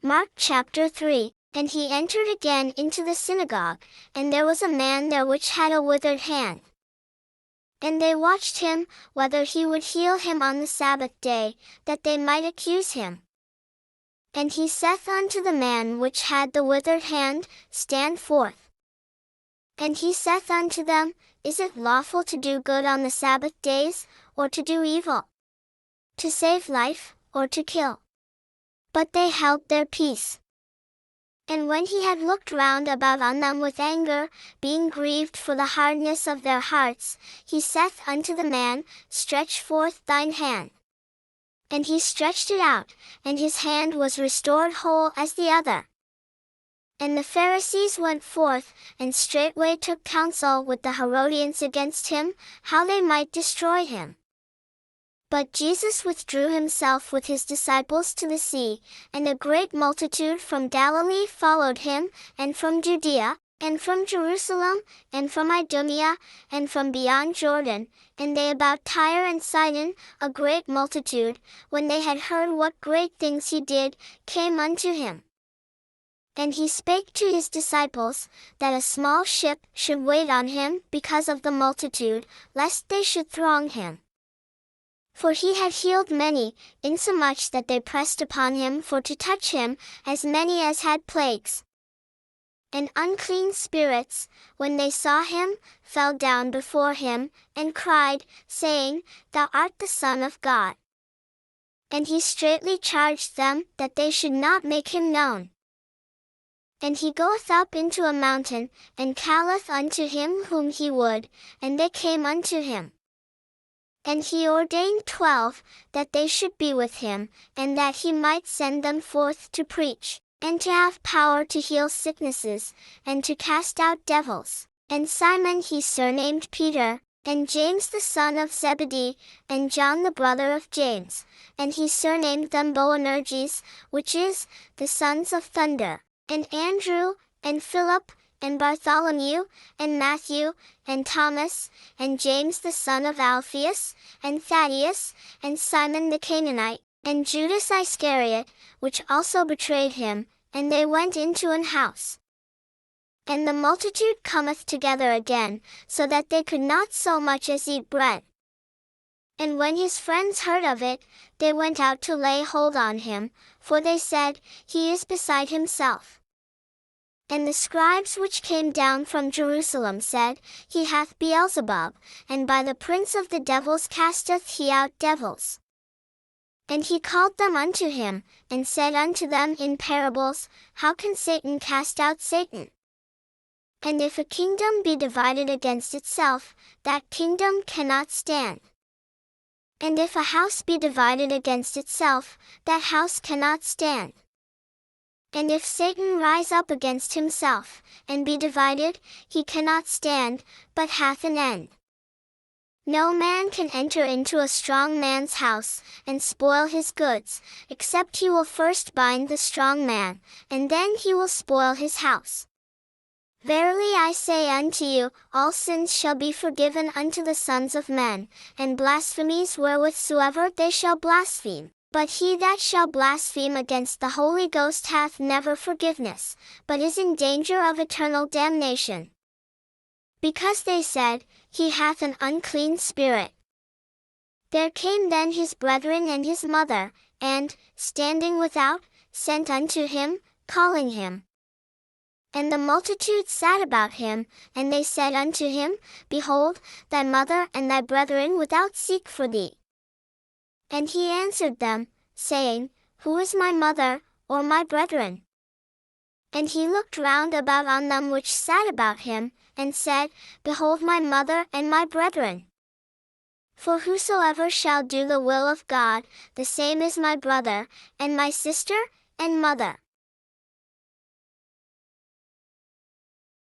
Mark chapter 3. And he entered again into the synagogue, and there was a man there which had a withered hand. And they watched him, whether he would heal him on the Sabbath day, that they might accuse him. And he saith unto the man which had the withered hand, Stand forth. And he saith unto them, Is it lawful to do good on the Sabbath days, or to do evil? To save life, or to kill? But they held their peace. And when he had looked round about on them with anger, being grieved for the hardness of their hearts, he saith unto the man, Stretch forth thine hand. And he stretched it out, and his hand was restored whole as the other. And the Pharisees went forth, and straightway took counsel with the Herodians against him, how they might destroy him. But Jesus withdrew himself with his disciples to the sea, and a great multitude from Galilee followed him, and from Judea, and from Jerusalem, and from Idumea, and from beyond Jordan, and they about Tyre and Sidon, a great multitude, when they had heard what great things he did, came unto him. And he spake to his disciples, that a small ship should wait on him because of the multitude, lest they should throng him. For he had healed many, insomuch that they pressed upon him for to touch him, as many as had plagues. And unclean spirits, when they saw him, fell down before him, and cried, saying, Thou art the Son of God. And he straitly charged them that they should not make him known. And he goeth up into a mountain, and calleth unto him whom he would, and they came unto him. And he ordained 12, that they should be with him, and that he might send them forth to preach, and to have power to heal sicknesses, and to cast out devils. And Simon he surnamed Peter, and James the son of Zebedee, and John the brother of James, and he surnamed them Boanerges, which is, the sons of thunder, and Andrew, and Philip, and Bartholomew, and Matthew, and Thomas, and James the son of Alphaeus, and Thaddeus, and Simon the Canaanite, and Judas Iscariot, which also betrayed him, and they went into an house. And the multitude cometh together again, so that they could not so much as eat bread. And when his friends heard of it, they went out to lay hold on him, for they said, He is beside himself. And the scribes which came down from Jerusalem said, He hath Beelzebub, and by the prince of the devils casteth he out devils. And he called them unto him, and said unto them in parables, How can Satan cast out Satan? And if a kingdom be divided against itself, that kingdom cannot stand. And if a house be divided against itself, that house cannot stand. And if Satan rise up against himself, and be divided, he cannot stand, but hath an end. No man can enter into a strong man's house, and spoil his goods, except he will first bind the strong man, and then he will spoil his house. Verily I say unto you, all sins shall be forgiven unto the sons of men, and blasphemies wherewithsoever they shall blaspheme. But he that shall blaspheme against the Holy Ghost hath never forgiveness, but is in danger of eternal damnation. Because they said, He hath an unclean spirit. There came then his brethren and his mother, and, standing without, sent unto him, calling him. And the multitude sat about him, and they said unto him, Behold, thy mother and thy brethren without seek for thee. And he answered them, saying, Who is my mother, or my brethren? And he looked round about on them which sat about him, and said, Behold my mother and my brethren. For whosoever shall do the will of God, the same is my brother, and my sister, and mother.